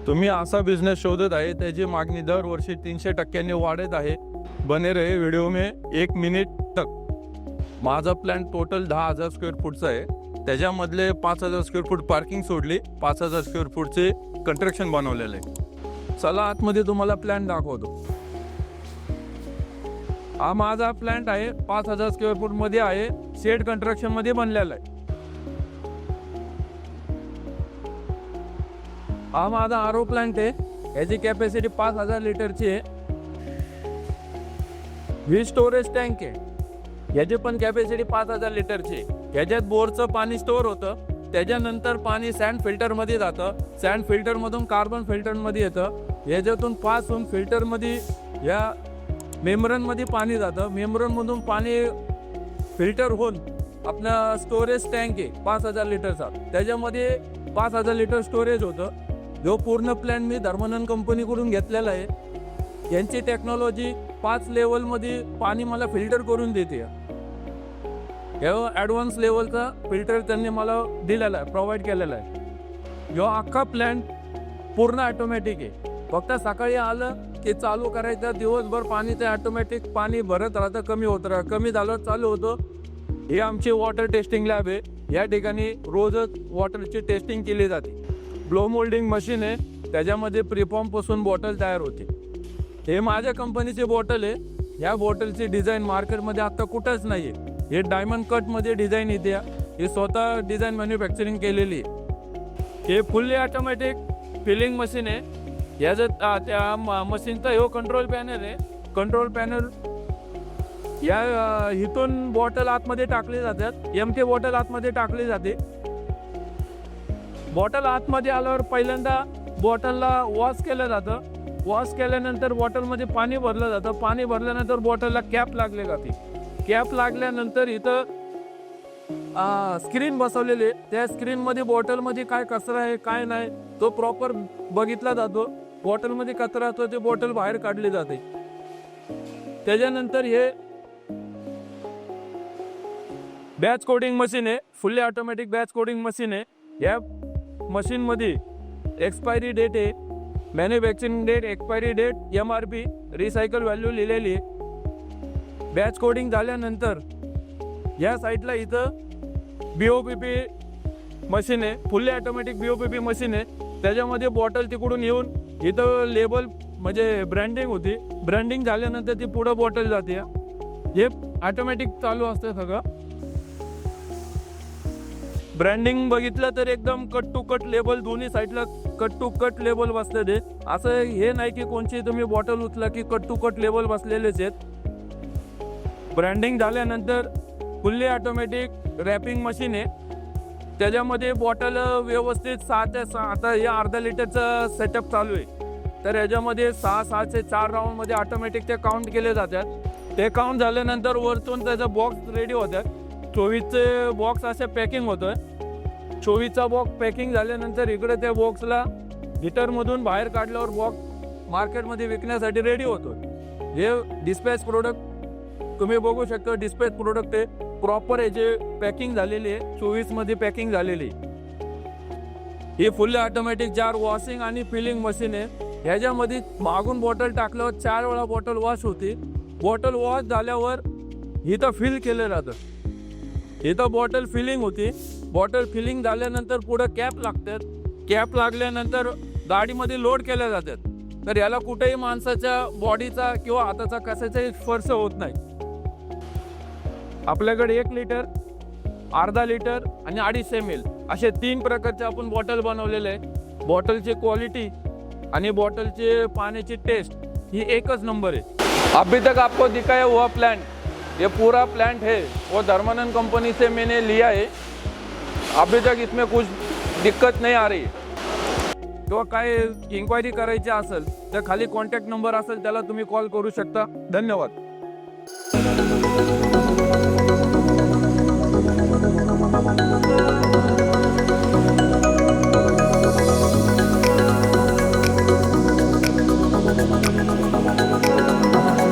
तुम्ही असा बिझनेस शोधत आहे त्याची मागणी दरवर्षी 300% वाढत आहे। बने रहे व्हिडिओ में 1 मिनिट तक। माझा प्लॅन टोटल 10,000 स्क्वेअर फूटचा आहे, त्याच्यामधले 5,000 स्क्वेअर फूट पार्किंग सोडली, 5,000 स्क्वेअर फूटचे कंस्ट्रक्शन बनवलेले आहे। चला आतमध्ये तुम्हाला प्लॅन दाखवतो। हा माझा प्लॅन आहे, 5,000 स्क्वेअर फूट मध्ये आहे, शेड कंस्ट्रक्शन मध्ये बनलेला आहे। हा माझा आरो प्लांट आहे, याची कॅपॅसिटी 5,000 लिटरची आहे। ही स्टोरेज टँक आहे, याची पण कॅपॅसिटी 5,000 लिटरची आहे। याच्यात बोरचं पाणी स्टोअर होतं, त्याच्यानंतर पाणी सँड फिल्टरमध्ये जातं, सँड फिल्टरमधून कार्बन फिल्टरमध्ये येतं, याच्यातून पास होऊन फिल्टरमध्ये या मेम्ब्रेनमध्ये पाणी जातं, मेम्ब्रेनमधून पाणी फिल्टर होऊन आपला स्टोरेज टँक आहे 5,000 लिटरचा, त्याच्यामध्ये 5,000 लिटर स्टोरेज होतं। जो पूर्ण प्लॅन मी धर्मानंद कंपनीकडून घेतलेला आहे। यांची टेक्नॉलॉजी 5 लेवलमध्ये पाणी मला फिल्टर करून देते। हे ॲडव्हान्स लेवलचा फिल्टर त्यांनी मला दिलेला आहे, प्रोव्हाइड केलेला आहे। जो अख्खा प्लॅन पूर्ण ऑटोमॅटिक आहे, फक्त सकाळी आलं की चालू करायचं, दिवसभर पाणी ते ऑटोमॅटिक पाणी भरत राहतं, कमी होत राहतं, कमी झालं चालू होतं। ही आमची वॉटर टेस्टिंग लॅब आहे, या ठिकाणी रोजच वॉटरची टेस्टिंग केली जाते। ब्लो मोल्डिंग मशीन आहे, त्याच्यामध्ये प्रीफॉर्म पासून बॉटल तयार होते। हे माझ्या कंपनीची बॉटल आहे, या बॉटलची डिझाईन मार्केटमध्ये आता कुठंच नाही आहे। हे डायमंड कटमध्ये डिझाईन येते, हे स्वतः डिझाईन मॅन्युफॅक्चरिंग केलेली आहे। हे फुल्ली ऑटोमॅटिक फिलिंग मशीन आहे। याचं त्या मशीनचा हे कंट्रोल पॅनल आहे, कंट्रोल पॅनल या इथून बॉटल आतमध्ये टाकली जातात, एमटी बॉटल आतमध्ये टाकली जाते। बॉटल आतमध्ये आल्यावर पहिल्यांदा बॉटलला वॉश केलं जातं, वॉश केल्यानंतर बॉटलमध्ये पाणी भरलं जातं, पाणी भरल्यानंतर बॉटलला कॅप लागली जाते, कॅप लागल्यानंतर इथं स्क्रीन बसवलेली आहे, त्या स्क्रीनमध्ये बॉटलमध्ये काय कचरा आहे काय नाही तो प्रॉपर बघितला जातो। बॉटलमध्ये कचरा असतो ते बॉटल बाहेर काढली जाते। त्याच्यानंतर हे बॅच कोडिंग मशीन आहे, fully automatic batch coding machine आहे। या मशीन मध्ये एक्सपायरी डेट आहे, manufacturing date, expiry date, MRP, recycle value लिहिलेली आहे। बॅच कोडिंग झाल्यानंतर या साईडला इथं BOPP मशीन आहे, फुल्ली ऑटोमॅटिक BOPP मशीन आहे। त्याच्यामध्ये बॉटल तिकडून येऊन इथं लेबल म्हणजे ब्रँडिंग होती, ब्रँडिंग झाल्यानंतर ती पुढं बॉटल जाते। हे ऑटोमॅटिक चालू असतं सगळं। ब्रँडिंग बघितलं तर एकदम कट टू कट लेबल, दोन्ही साईडला कट टू कट लेबल बसलेले, असं हे नाही की कोणची तुम्ही बॉटल उचला की कट टू कट लेबल बसलेलेच आहेत। ब्रँडिंग झाल्यानंतर फुल्ली ऑटोमॅटिक रॅपिंग मशीन आहे, त्याच्यामध्ये बॉटल व्यवस्थित 6 ते 6, आता हे अर्धा लिटरचं सेटअप चालू आहे, तर याच्यामध्ये 6चे 4 राऊंडमध्ये ऑटोमॅटिक ते काउंट केले जातात। ते काउंट झाल्यानंतर वरतून त्याचा बॉक्स रेडी होतात, 24चे बॉक्स असे पॅकिंग होतं। 24चा बॉक्स पॅकिंग झाल्यानंतर इकडे त्या बॉक्सला हिटरमधून बाहेर काढल्यावर बॉक्स मार्केटमध्ये विकण्यासाठी रेडी होतो। हे डिस्पॅच प्रोडक्ट तुम्ही बघू शकता, डिस्पॅच प्रोडक्ट आहे, प्रॉपर याचे पॅकिंग झालेली आहे, 24मध्ये पॅकिंग झालेली आहे। ही फुल्ली ऑटोमॅटिक जार वॉशिंग आणि फिलिंग मशीन आहे। ह्याच्यामध्ये मागून बॉटल टाकल्यावर 4 वेळा बॉटल वॉश होती, बॉटल वॉश झाल्यावर इथं फिल केलं जातं, इथं बॉटल फिलिंग होती, बॉटल फिलिंग झाल्यानंतर पुढे कॅप लागतात, कॅप लागल्यानंतर गाडीमध्ये लोड केल्या जातात, तर याला कुठेही माणसाच्या बॉडीचा किंवा हाताचा कशाचाही स्पर्श होत नाही। आपल्याकडे 1 लिटर, अर्धा लिटर आणि 250 ml असे 3 प्रकारचे आपण बॉटल बनवलेले आहे। बॉटलची क्वालिटी आणि बॉटलचे पाण्याची टेस्ट ही एकच नंबर है। अभी तक आपको दिखाया हुआ प्लांट, ये पूरा प्लांट है वो धर्मानंद कंपनी से मैंने लिया है। अभी तक इसमें कुछ दिक्कत नहीं आ रही। किंवा काय इन्क्वायरी करायची असेल तर खाली कॉन्टॅक्ट नंबर असेल त्याला तुम्ही कॉल करू शकता। धन्यवाद।